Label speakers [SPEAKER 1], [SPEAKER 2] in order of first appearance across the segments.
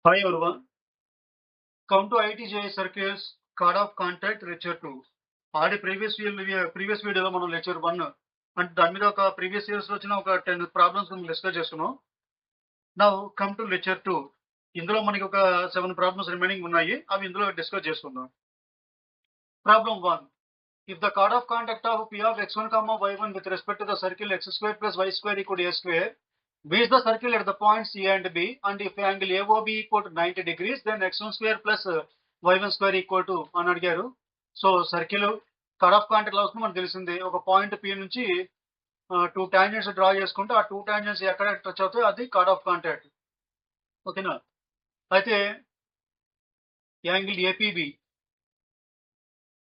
[SPEAKER 1] Hi everyone, come to IIT Circles Card of Contact Lecture 2. Already previous వీడియోలో మనం lecture 1 అంటే దాని మీద ఒక ప్రీవియస్ ఇయర్స్ లో వచ్చిన ఒక 10 ప్రాబ్లమ్స్ మనం డిస్కస్ చేసుకున్నాం. Now come to lecture 2. ఇందులో మనకి ఒక 7 ప్రాబ్లమ్స్ రిమైనింగ్ ఉన్నాయి. అవి ఇందులో డిస్కస్ చేసుకుందాం. Problem 1. If the card of contact of P of x1, y1 with respect to the circle x square plus y square equal to a square, B is the circle at the points A and B, and if angle AOB equal to 90 degrees, then x1 square plus y1 square equal to అని అడిగారు. So circle cut off contact వస్తుంది మనకు తెలిసింది. ఒక point P నుంచి 2 tangents draw చేసుకుంటే ఆ 2 tangents ఎక్కడ టచ్ అవుతాయో అది కట్ ఆఫ్ కాంటాక్ట్. ఓకేనా? అయితే యాంగిల్ ఏపీబి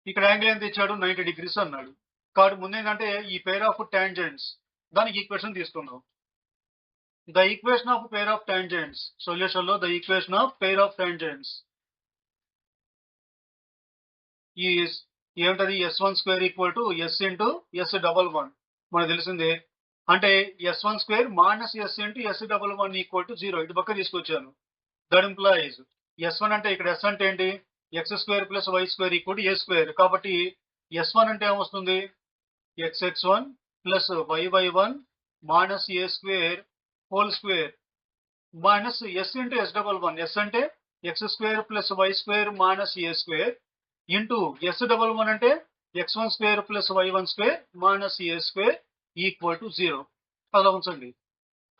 [SPEAKER 1] ఇక్కడ యాంగిల్ ఎంత ఇచ్చాడు 90 డిగ్రీస్ అన్నాడు. కాబట్టి ముందు ఏంటంటే ఈ పేర్ ఆఫ్ టాంజెంట్స్ దానికి ఈక్వేషన్ తీసుకుందాం. The equation of pair of tangents. Solution lo the equation of pair of tangents is ఏమిటది s1 square equal to s into s11 మనకు తెలిసిందే. అంటే s1 square minus s into s11 equal to 0. ఇటు పక్క తీసుకొచ్చాను. That implies s1 అంటే ఇక్కడ s అంటే ఏంటి x square plus y square equal to a square. కాబట్టి s1 అంటే ఏమొస్తుంది xx1 plus yy1 minus a square whole square minus s into s11. S అంటే x square plus y square minus a square into s11 అంటే x1 square plus y1 square minus a square equal to 0. అలా ఉంచండి.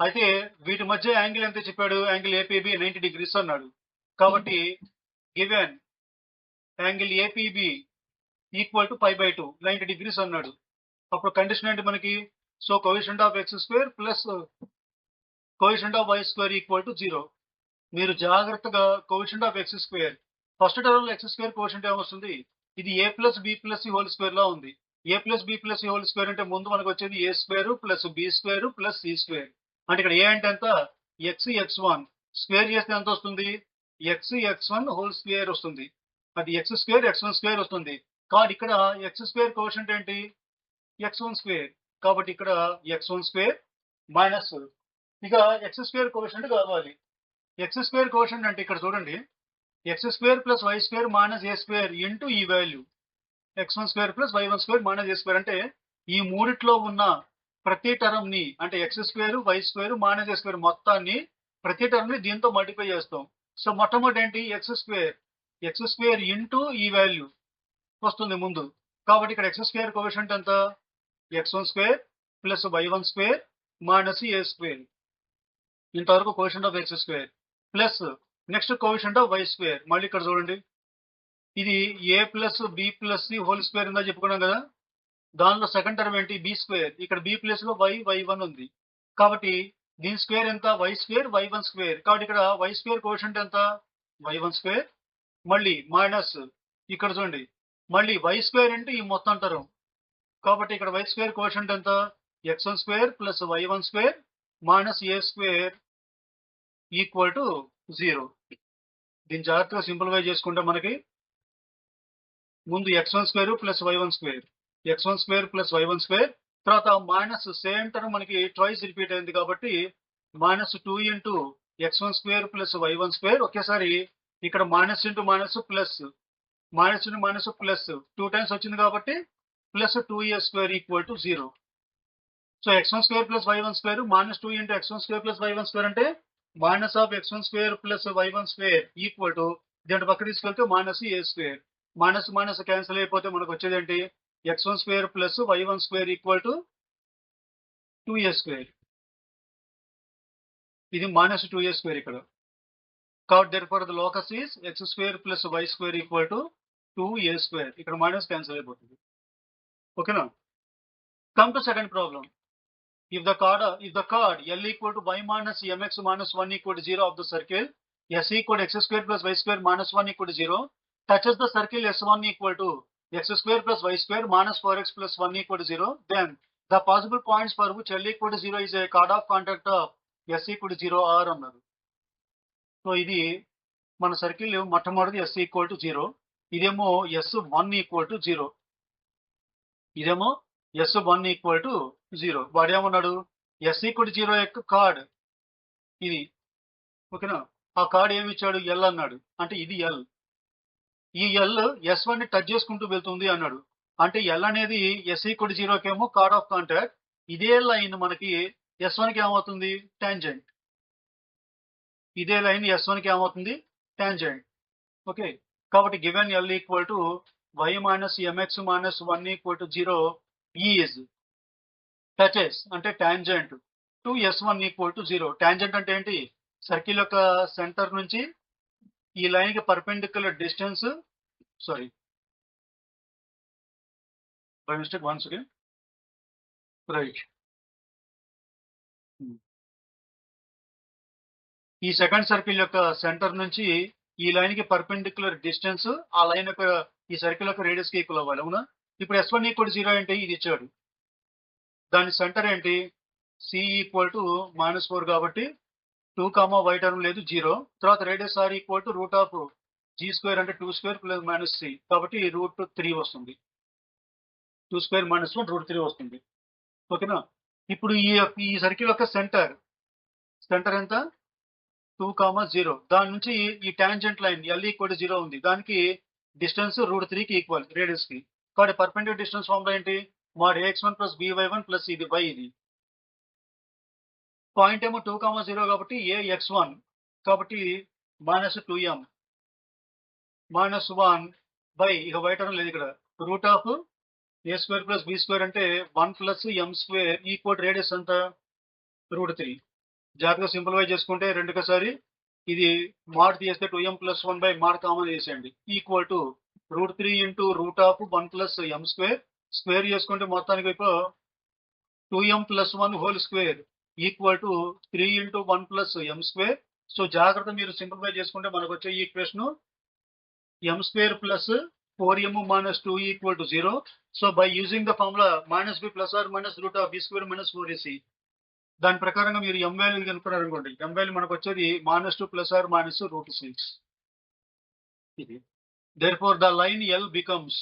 [SPEAKER 1] అయితే వీటి మధ్య angle ఎంత చెప్పాడు? Angle APB 90 degrees అన్నాడు. కాబట్టి given angle APB equal to π/2 90 degrees అన్నాడు. అప్పుడు కండిషన్ ఏంటి మనకి? So coefficient of x square plus coefficient of y square equal to 0. మీరు జాగ్రత్తగా coefficient of x square first term లో x స్క్వేర్ కోఎఫిషియంట్ ఏమొస్తుంది? ఇది a plus b plus c whole square లా ఉంది. a plus b plus c whole square అంటే ముందు మనకు వచ్చేది a square plus b square plus c square. అంటే ఇక్కడ a అంటే ఎంత x1 స్క్వేర్ చేస్తే ఎంత వస్తుంది? x1 హోల్ స్క్వేర్ వస్తుంది. అది x స్క్వేర్ x1 స్క్వేర్ వస్తుంది. కాబట్టి ఇక్కడ x స్క్వేర్ కోఎఫిషియంట్ ఏంటి x1 స్క్వేర్. కాబట్టి ఇక్కడ x1 స్క్వేర్ మైనస్ ఇక ఎక్స్ స్క్వేర్ కోఎఫిషియంట్ కావాలి. ఎక్స్ స్క్వేర్ కోఎఫిషియంట్ అంటే ఇక్కడ చూడండి x square plus y square minus a square into ఈ value x1 square plus y1 square minus a square. అంటే ఈ మూడిట్లో ఉన్న ప్రతి టర్మ్ ని అంటే x square y square minus a square మొత్తాన్ని ప్రతి టర్మ్ ని దీంతో మల్టిప్లై చేస్తాం. సో మొట్టమొదటి ఏంటి ఎక్స్ స్క్వేర్ ఇంటూ ఈ వాల్యూ వస్తుంది ముందు. కాబట్టి ఇక్కడ ఎక్స్ స్క్వేర్ కోఎఫిషియంట్ ఎంత x1 square plus y1 square minus a square. ఇంతవరకు coefficient of x square plus next coefficient of y square. మళ్ళీ ఇక్కడ చూడండి ఇది a plus b plus c whole square ఉందా చెప్పుకున్నాం కదా. దానిలో సెకండ్ టర్మ్ ఏంటి బి స్క్వేర్. ఇక్కడ బి ప్లస్ లో y1 ఉంది. కాబట్టి దీని స్క్వేర్ ఎంత వై స్క్వేర్ y1 స్క్వేర్. కాబట్టి ఇక్కడ వై స్క్వేర్ కోఎఫిషియంట్ ఎంత y1 స్క్వేర్ మళ్ళీ మైనస్ ఇక్కడ చూడండి మళ్ళీ వై స్క్వేర్ ఇంటూ ఈ మొత్తం టర్మ్. కాబట్టి ఇక్కడ వై స్క్వేర్ కోఎఫిషియంట్ ఎంత x1 square plus y1 square minus a square equal to 0. దీన్ని జాగ్రత్తగా సింప్లిఫై చేసుకుంటే మనకి ముందు x1 square plus y1 square x1 square plus y1 square తర్వాత మైనస్ సేమ్ టర్మ్ మనకి ట్వైస్ రిపీట్ అయింది కాబట్టి minus 2 into x1 square plus y1 square. ఒకేసారి ఇక్కడ minus into minus plus minus into minus plus 2 times వచ్చింది కాబట్టి plus 2a square equal to 0. So x1 square plus y1 square minus 2 into x1 square plus y1 square అంటే minus of x1 square plus y1 square equal to దీంట్లో పక్క తీసుకెళ్తే minus a square. Minus minus cancel అయిపోతే మనకు వచ్చేది ఏంటి x1 square plus y1 square equal to 2a square. ఇది minus 2a square ఇక్కడ. కాబట్టి therefore the locus is x square plus y square equal to 2a square. ఇక్కడ minus cancel అయిపోతుంది. ఓకేనా? Come to second problem. If the chord L equal to y minus mx minus 1 equal to 0 of the circle S equal to x square plus y square minus 1 equal to 0 touches the circle S1 equal to x square plus y square minus 4x plus 1 equal to 0, then the possible points for which L equal to 0 is a chord of contact of S equal to 0 are అన్నారు. So ఇది మన circle మొట్టమొదటిది S equal to 0, ఇదేమో S1 equal to 0, ఇదేమో S1 equal to 0. వాడు ఏమన్నాడు S equal to 0 యొక్క card ఇది. ఓకేనా? ఆ కార్డ్ ఏమి ఇచ్చాడు? ఎల్ అన్నాడు. అంటే ఇది ఎల్. ఈ ఎల్ S1 ని టచ్ చేసుకుంటూ వెళ్తుంది అన్నాడు. అంటే ఎల్ అనేది S=0 కేమో కార్డ్ ఆఫ్ కాంటాక్ట్. ఇదే లైన్ మనకి S1 కి ఏమవుతుంది? టాంజెంట్. ఇదే లైన్ S1 కి ఏమవుతుంది? టాంజెంట్. ఓకే. కాబట్టి given L equal to y minus mx minus 1 equal to 0 is touches అంటే tangent to S1 equal to 0. Tangent అంటే ఏంటి? సర్కిల్ యొక్క సెంటర్ నుంచి ఈ లైన్ కి perpendicular distance sorry by mistake once again right. ఈ second circle యొక్క centre నుంచి ఈ లైన్ కి పర్పెండిక్యులర్ డిస్టెన్స్ ఆ లైన్ యొక్క ఈ సర్కిల్ యొక్క రేడియస్ కి ఈక్వల్ అవ్వాలి. అవునా? ఇప్పుడు S1 ఈక్వల్ 0 ఏంటి? ఇది ఇచ్చాడు. దాని సెంటర్ ఏంటి? C ఈక్వల్ టు -4 కాబట్టి 2, y టర్మ్ లేదు 0. తర్వాత radius r equal to root of g² అంటే 2² ప్లస్ -3 కాబట్టి √3 వస్తుంది. 2² - 1 √3 వస్తుంది. ఓకేనా? ఇప్పుడు ఈ సర్కిల్ యొక్క సెంటర్ ఎంత? 2, 0. దాని నుంచి ఈ tangent line L equal to 0 ఉంది. దానికి డిస్టెన్స్ √3 కి ఈక్వల్ రేడియస్ కి. కాబట్టి పర్పెండిక్యులర్ డిస్టెన్స్ ఫార్ములా ఏంటి? mod ax1 plus by1 plus ఇది y ఇది. పాయింట్ ఏమో 2, 0 కాబట్టి ax1 కాబట్టి -2m -1 బై ఇక y టర్మ్ లేదు ఇక్కడ root of a² plus b² అంటే 1 ప్లస్ m² ఈక్వల్ రేడియస్ అంత √3. జాగ్రత్తగా సింప్లిఫై చేసుకుంటే రెండుకోసారి ఇది మాడ్ తీస్తే 2m plus 1 by mod common చేసేయండి equal to √3 into root of 1 plus m² square చేసుకుంటే మొత్తానికి వైపు 2m plus 1 whole square equal to 3 into 1 plus m². So జాగ్రత్త మీరు సింప్లిఫై చేసుకుంటే మనకు వచ్చే ఈ equation m² plus 4m minus 2 equal to 0. So by using the formula -b plus or minus root of b² minus 4ac దాని ప్రకారంగా మీరు m value కనుక్కున్నారు అనుకోండి. m వాల్యూ మనకు వచ్చేది -2 ప్లస్ ఆర్ మైనస్ √6. ఇది therefore the line L becomes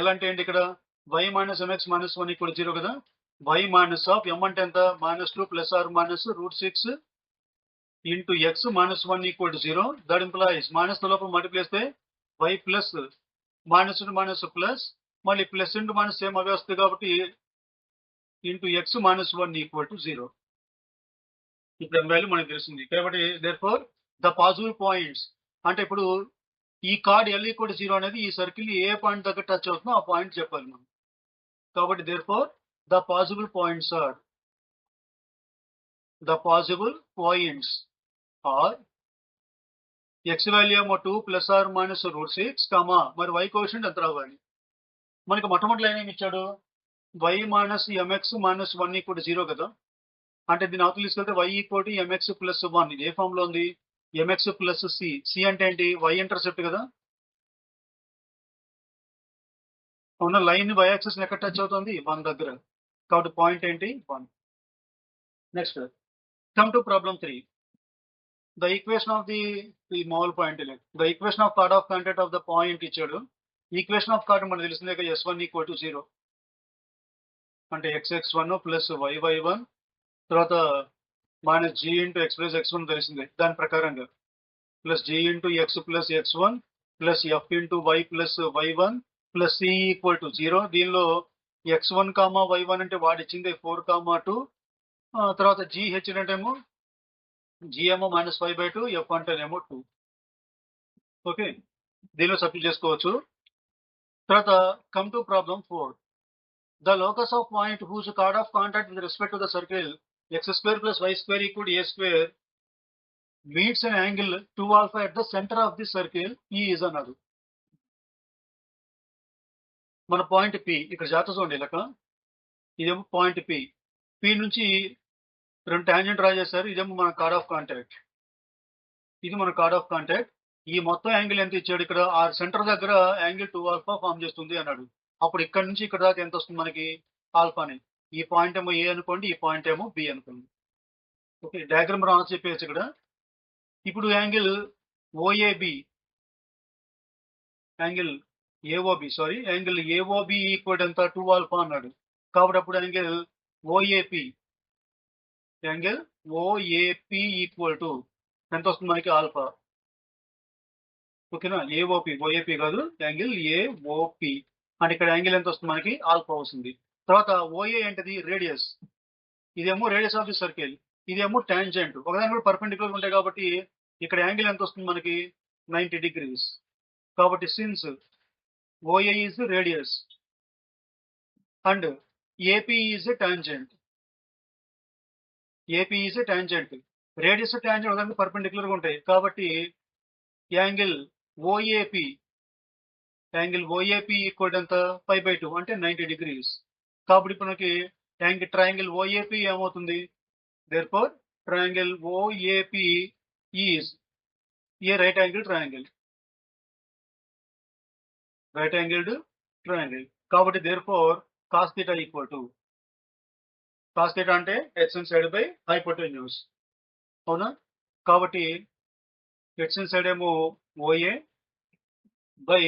[SPEAKER 1] L అంటే ఏంటి ఇక్కడ? y minus mx minus 1 equal 0 కదా. y minus of m అంటే ఎంత? -2 plus or minus √6 into x minus 1 equal to 0. That implies minus లోపల మల్టిప్లై చేస్తే y plus minus minus plus మళ్ళీ plus into minus same అవే వస్తుంది కాబట్టి into x minus 1 equal to 0. ఇప్పుడు m వాల్యూ మనకు తెలిసింది. కాబట్టి therefore the possible points అంటే ఇప్పుడు ఈ కార్డ్ L ఈక్వల్ టు 0 అనేది ఈ సర్కిల్ ఏ పాయింట్ దగ్గర టచ్ అవుతుందో ఆ పాయింట్ చెప్పాలి మనం. కాబట్టి therefore the possible points are x value ఏమో 2 ప్లస్ ఆర్ మైనస్ √6 మరి y కోఎఫిషియంట్ ఎంత రావాలి? మనకి మొట్టమొదటి లైన్ ఏమి ఇచ్చాడు? y minus mx minus 1 equal to 0 కదా. అంటే దీని అవతల తీసుకెళ్తే y equal to mx plus 1 ఇది ఏ ఫామ్ లో ఉంది? mx ప్లస్ c అంటే ఏంటి? y ఇంటర్సెప్ట్ కదా. ఉన్న లైన్ y యాక్సిస్ ఎక్కడ టచ్ అవుతుంది? 1 దగ్గర. కాబట్టి పాయింట్ ఏంటి? 1. Next come to problem 3. The equation of the మామూలు point the equation of chord of contact of the point ఇచ్చాడు. ఈక్వేషన్ ఆఫ్ కార్డ్ మనకు తెలిసిందే S1 ఈక్వల్ టు 0 అంటే xx1 ప్లస్ yy1 తర్వాత minus g into x plus x1 తెలిసిందే. దాని ప్రకారంగా plus g into x plus x1 plus f into y plus y1 plus c equal to 0. దీనిలో x1, y1 అంటే వాడిచ్చింది 4, 2 తర్వాత gh అంటేమో g ఏమో -5/2 f అంటేనేమో 2. ఓకే, దీనిలో సబ్స్టిట్యూట్ చేసుకోవచ్చు. తర్వాత come to problem 4. The locus of point whose chord of contact with respect to the circle x² plus y² equal to a² meets an angle 2 alpha at the center of the circle E is అన్నాడు. మన point P ఇక్కడ జాగ్రత్త చూడండి. లెక్క ఇదేమో point P నుంచి రెండు tangent draw చేశారు. ఇదేమో మన కార్డ్ ఆఫ్ కాంటాక్ట్, ఇది మన కార్డ్ ఆఫ్ కాంటాక్ట్. ఈ మొత్తం యాంగిల్ ఎంత ఇచ్చాడు? ఇక్కడ ఆ సెంటర్ దగ్గర యాంగిల్ 2 ఆల్ఫా ఫామ్ చేస్తుంది అన్నాడు. అప్పుడు ఇక్కడ నుంచి ఇక్కడ దాకా ఎంత వస్తుంది మనకి? ఆల్ఫాని. ఈ పాయింట్ ఏమో ఏ అనుకోండి, ఈ పాయింట్ ఏమో బి అనుకోండి. ఓకే, డయాగ్రామ్ రాసి చెప్పేసి ఇక్కడ ఇప్పుడు angle OAB angle AOB equal ఎంత? 2 ఆల్ఫా అన్నాడు. కాబట్టి అప్పుడు యాంగిల్ ఓఏపి ఈక్వల్ టు ఎంత వస్తుంది మనకి ఆల్ఫా. ఓకేనా, ఏఓపి, ఓఏపి కాదు, యాంగిల్ ఏఓపి. అంటే ఇక్కడ యాంగిల్ ఎంత వస్తుంది మనకి ఆల్ఫా వస్తుంది. తర్వాత ఓఏ ఏంటిది రేడియస్, ఇదేమో రేడియస్ ఆఫ్ ది సర్కిల్, ఇదేమో టాంజెంట్, ఒకదాని కూడా పర్పెండిక్యులర్ ఉంటాయి కాబట్టి ఇక్కడ యాంగిల్ ఎంత వస్తుంది మనకి 90 డిగ్రీస్. కాబట్టి since OA is radius and AP is tangent, AP is tangent, radius tangent ఒకదానికి పర్పెండిక్యులర్ గా ఉంటాయి కాబట్టి angle OAP, angle OAP equal ఎంత 5/2 అంటే 90 డిగ్రీస్. కాబట్టి ఇప్పుడు మనకి ట్రయాంగిల్ ఓఏపి ఏమవుతుంది, therefore triangle OAP is a right angled triangle, right angled triangle. కాబట్టి therefore cos theta equal to, cos theta అంటే x inside by hypotenuse, అవునా. కాబట్టి x inside ఏమో OA బై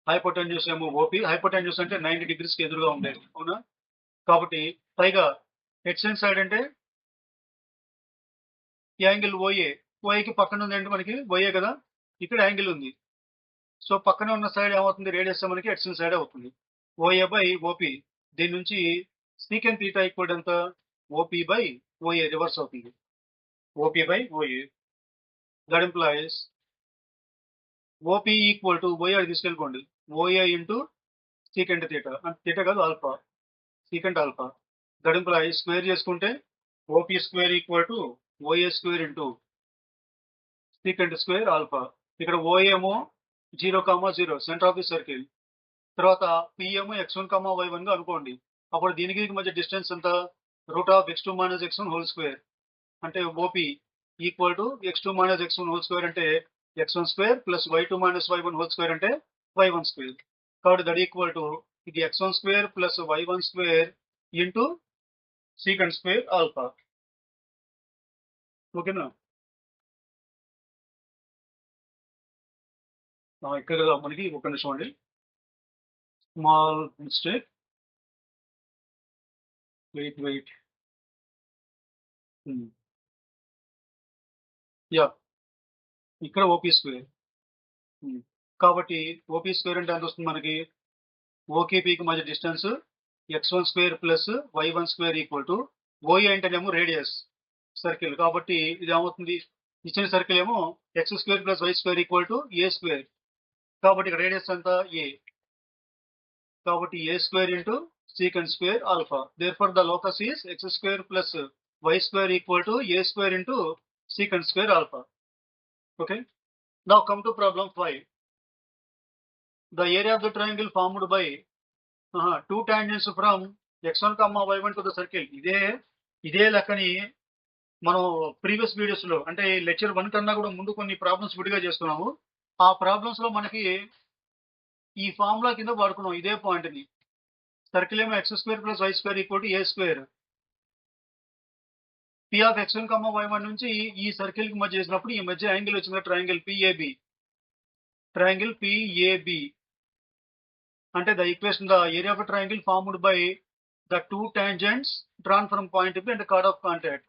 [SPEAKER 1] హైపోటెన్యూస్ ఏమో OP, హైపోటెన్యూస్ అంటే 90 degrees కి ఎదురుగా ఉండేది, అవునా. కాబట్టి పైగా x inside అంటే యాంగిల్ ఓఏ, ఓఏకి పక్కన ఉంది అంటే మనకి ఓఏ కదా, ఇక్కడ యాంగిల్ ఉంది. సో పక్కన ఉన్న సైడ్ ఏమవుతుంది, రేడియస్ మనకి ఎక్స్ సైడ్ అవుతుంది. ఓఏ బై ఓపి, దీని నుంచి సీకెన్ తీటా ఈక్వల్ ఎంత, ఓపి బై ఓఏ రివర్స్ అవుతుంది, OP by OA. That implies OP equal to OA తీసుకెళ్ళిపోండి, ఓఏ ఇంటూ సీకెంట్ తీటా, అంటే తీటా కాదు alpha, secant alpha. That implies square చేసుకుంటే OP square equal to OA square into secant square alpha. ఇక్కడ OA ఏమో 0,0 centre of the circle, తర్వాత P ఏమో x1, y1 గా అనుకోండి. అప్పుడు దీనికి మధ్య డిస్టెన్స్ ఎంత, root of x2 minus x1 whole square, అంటే OP equal to x2 minus x1 whole square అంటే x1 square plus y2 minus y1 whole square అంటే y1 స్క్వేర్. కాబట్టి దట్ ఈక్వల్ టు ఇది x1 square plus y1 square into secant square alpha. ఓకేనా, ఇక్కడ మనకి ఒక నిమిషం అండి, స్మాల్ మిస్టేక్, వెయిట్ యా, ఇక్కడ ఓపీ స్క్వేర్. కాబట్టి ఓపీ స్క్వేర్ అంటే ఎంత వస్తుంది మనకి, ఓకేపీకి మధ్య distance x1 square plus y1 square equal to OA అంటేనేమో రేడియస్ సర్కిల్, కాబట్టి ఇది ఏమవుతుంది, ఇచ్చిన సర్కిల్ ఏమో x square plus y square equal to a square, కాబట్టి ఇక్కడ రేడియస్ అంతా ఏ, కాబట్టి a square into secant square alpha. Therefore the locus is x square plus y square equal to a square into secant square alpha. Okay, now come to problem 5. The area of the triangle formed by two tangents from x1, y1 to the circle. ఇదే లెక్కని మనం previous videos లో అంటే lecture 1 కన్నా కూడా ముందు కొన్ని problems విడిగా చేస్తున్నాము. ఆ ప్రాబ్లమ్స్ లో మనకి ఈ ఫార్ములా కింద వాడుకున్నాం ఇదే పాయింట్ ని, సర్కిల్ ఏమో x square plus y square equal to a square. P of x1, y1 నుంచి ఈ సర్కిల్ కి మధ్య చేసినప్పుడు ఈ మధ్య యాంగిల్ వచ్చింది ట్రయాంగిల్ పిఏబి, ట్రయాంగిల్ పిఏబి అంటే the equation the area of triangle formed by the two tangents drawn from point B and chord of contact.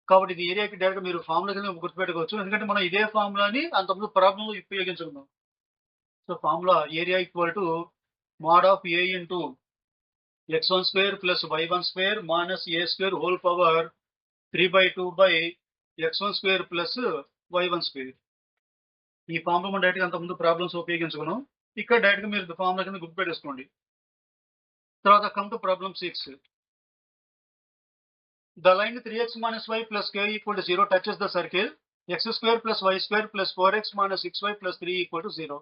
[SPEAKER 1] కాబట్టి ఇది ఏరియాకి డైరెక్ట్ మీరు ఫార్ములా కింద గుర్తుపెట్టుకోవచ్చు, ఎందుకంటే మనం ఇదే ఫార్ములాని అంతకుముందు ప్రాబ్లంలో ఉపయోగించుకున్నాం. So formula area equal to mod of a into x1 square plus y1 square minus a square whole power 3/2 by x1 square plus y1 square. ఈ ఫార్ములా మనం డైరెక్ట్గా అంతకుముందు ప్రాబ్లమ్స్ ఉపయోగించుకున్నాం, ఇక్కడ డైరెక్ట్గా మీరు ఫార్ములా కింద గుర్తుపెట్టేసుకోండి. తర్వాత come to problem 6. The line 3x minus y plus k equal to 0 touches the circle x square plus y square plus 4x minus 6y plus 3 equal to 0.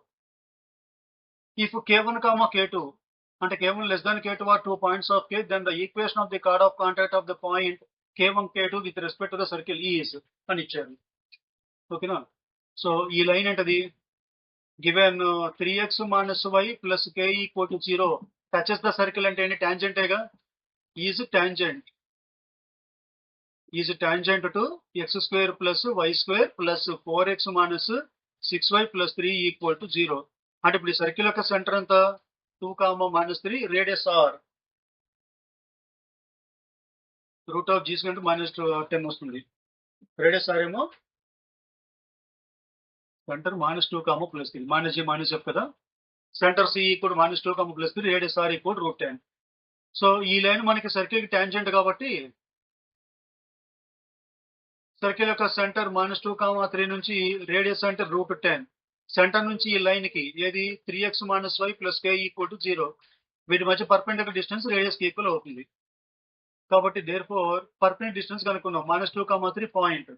[SPEAKER 1] If k1 comma k2 and k1 less than k2 are 2 points of k, then the equation of the chord of contact of the point k1 k2 with respect to the circle is అని ఇచ్చారు. ఓకేనా, so ఈ line ఏంటది, given 3x minus y plus k equal to 0 touches the circle అంటే ఏంటి, టాంజెంటేగా, is tangent to x square plus y square plus 4x minus 6y plus 3 equal to 0. అంటే ఇప్పుడు ఈ సర్కిల్ యొక్క సెంటర్ ఎంత 2, -3 radius r, root of g స్క్వేర్ -10 వస్తుంది, radius r ఏమో సెంటర్ -2, +3 -g -f కదా. Centre C equal -2, +3 radius R equal √10. So ఈ లైన్ మనకి సర్కిల్ కి టాంజెంట్ కాబట్టి సర్కిల్ యొక్క సెంటర్ -2, 3 నుంచి రేడియస్ అంటే √10. సెంటర్ నుంచి ఈ లైన్ కి ఏది 3x - y + k = 0. వీటి మధ్య పర్పెండిక్యులర్ డిస్టెన్స్ రేడియస్ కి ఈక్వల్ అవుతుంది. కాబట్టి దేర్ఫోర్ పర్పెండిక్యులర్ డిస్టెన్స్ కనుక్కున్నాం. -2, 3 పాయింట్.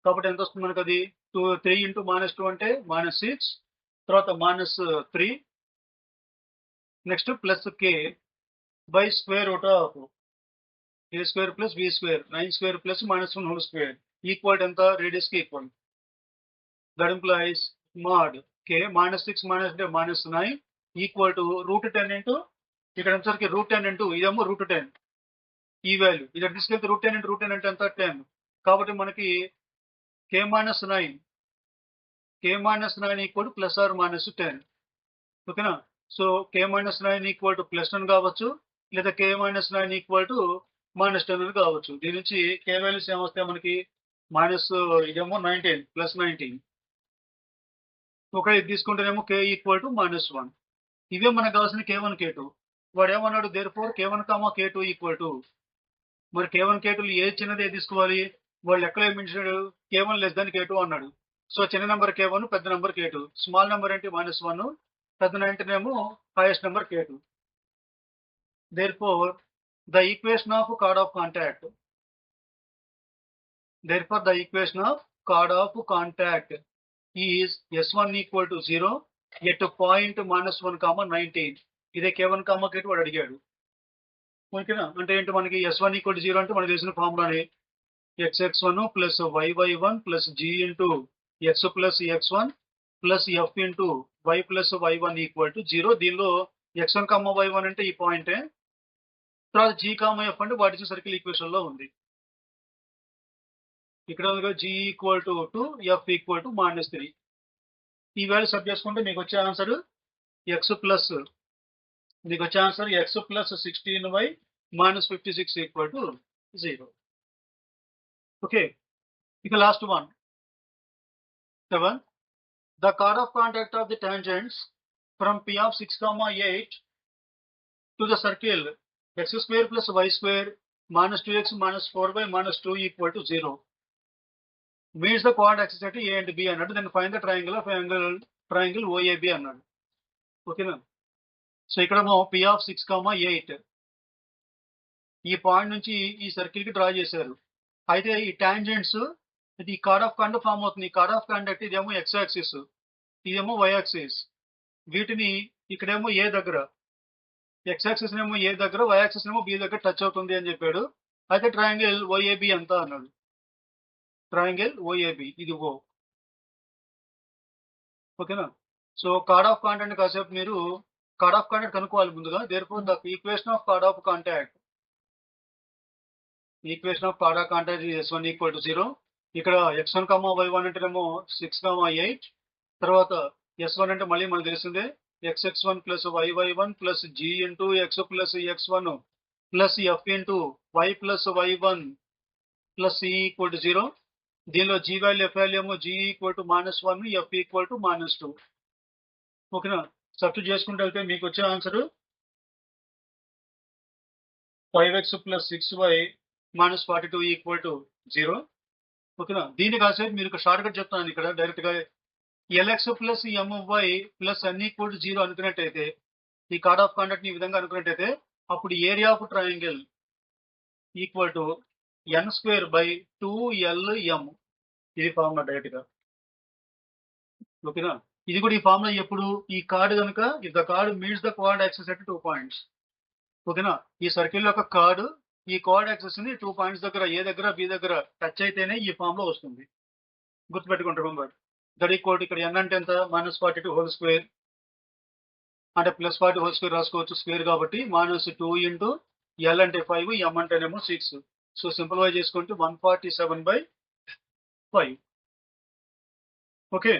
[SPEAKER 1] కాబట్టి ఎంత వస్తుంది మనకు అది 3 × -2 అంటే -6, తర్వాత -3, next +k by square root of a² + b², 9² + -1² equal ఎంత రేడియస్ కి equal. That implies mod k -6 -9 equal to √10 into ఇక్కడ వచ్చేసరికి √10 ఇంటూ ఇదేమో √10 ఈ వాల్యూ ఇక్కడ తీసుకెళ్తే √10 ఇంటూ √10 అంటే ఎంత 10. కాబట్టి మనకి k - 9 ఈక్వల్ +or -10. ఓకేనా. సో k - 9 ఈక్వల్ టు +10 కావచ్చు, లేదా k - 9 ఈక్వల్ టు -10 కావచ్చు. దీని నుంచి k వాల్యూస్ ఏమొస్తాయి మనకి ఇదేమో 19 +19. ఇది తీసుకుంటేనేమో k ఈక్వల్ టు -1. ఇవే మనకు కావాల్సిన k1, k2. వాడు ఏమన్నాడు therefore k1, k2 equal to, మరి k1, k2 ఏ చిన్నది ఏ తీసుకోవాలి. వాళ్ళు ఎక్కడ ఏమించాడు k1 < k2 అన్నాడు. సో చిన్న నెంబర్ k1, పెద్ద నెంబర్ k2. స్మాల్ నెంబర్ ఏంటి -1, పెద్ద అంటేనేమో highest number k2. Therefore the equation of card of contact is S1 equal to 0 at point -1, 19. ఇదే k1, k2 వాడు అడిగాడు. ఓకేనా. అంటే ఏంటి మనకి S1 equal to 0 అంటే మనకు తెలిసిన ఫార్ములానే xx1 + yy1 + g × x + x1 + f × y + y1 equal to 0. దీనిలో x1, y1 అంటే ఈ పాయింటే. తర్వాత g, f అంటే వాటి సర్కిల్ ఈక్వేషన్ లో ఉంది. ఇక్కడ g equal to 2, f equal to -3. ఈ వాల్యూ సబ్ చేసుకుంటే మీకు వచ్చే answer x + 16y -56 equal to 0. Okay. ఇక last one 7. The chord of contact of the tangents from P of 6, 8 to the circle x² + y² -2x - 4y -2 equal to 0 meets the chord axis at A and B అన్నాడు. then find the triangle of triangle OAB అన్నాడు. ఓకేనా. So ఇక్కడేమో P of 6, 8 ఈ point నుంచి ఈ circle కి draw చేశారు. అయితే ఈ టాంజెంట్స్ ఇది కార్డ్ ఆఫ్ కాంటాక్ట్ ఫామ్ అవుతుంది. కార్డ్ ఆఫ్ కాంటాక్ట్ ఇదేమో x యాక్సిస్, ఇదేమో y యాక్సిస్. వీటిని ఇక్కడేమో A దగ్గర, x యాక్సిస్ ఏమో A దగ్గర, y యాక్సిస్ ఏమో B దగ్గర టచ్ అవుతుంది అని చెప్పాడు. అయితే ట్రయాంగిల్ OAB ఎంత అన్నాడు. ట్రయాంగిల్ OAB ఇది O. ఓకేనా. సో కార్డ్ ఆఫ్ కాంటాక్ట్ కాసేపు మీరు కార్డ్ ఆఫ్ కాంటాక్ట్ కనుక్కోవాలి ముందుగా. Therefore the equation of card of contact is S1 equal to 0. ఇక్కడ x1, y1 అంటేనేమో 6, 8. తర్వాత S1 అంటే మళ్ళీ మనకు తెలిసిందే xx1 + yy1 + g × x + x1 + f × y + y1 + c equal to 0. దీనిలో g వాల్యూ f వాల్యూ ఏమో g equal to -1, f equal to -2. ఓకేనా. సబ్స్టిట్యూట్ చేసుకుంటూ వెళ్తే మీకు వచ్చే answer 5x + 6y -42 equal to 0. ఓకేనా. దీన్ని కాసేపు మీరు షార్ట్ కట్ చెప్తాను. ఇక్కడ డైరెక్ట్ గా lx + my + n equal to 0 అనుకున్నట్టయితే, ఈ కార్డ్ ఆఫ్ కాంటాక్ట్ ఈ విధంగా అనుకున్నట్టయితే, అప్పుడు area of triangle equal to n² / 2lm. ఇది ఫార్ములా డైరెక్ట్ గా. ఓకేనా. ఇది కూడా ఈ ఫార్ములా ఎప్పుడు ఈ కార్డ్ కనుక if the chord meets the coord axis at 2 points. ఓకేనా. ఈ సర్కిల్ యొక్క కార్డ్ ఈ కోఆర్డ్ యాక్సిస్ ని 2 పాయింట్స్ దగ్గర A దగ్గర B దగ్గర టచ్ అయితేనే ఈ ఫామ్ లో వస్తుంది. గుర్తుపెట్టుకుంటారు. రిమెంబర్ దట్ ఈక్వల్ టు ఇక్కడ n అంటే ఎంత -42² అంటే +40² రాసుకోవచ్చు స్క్వేర్ కాబట్టి -2 × l అంటే 5, m అంటేనేమో 6. సో సింప్లిఫై చేసుకుంటే 147/5. ఓకే.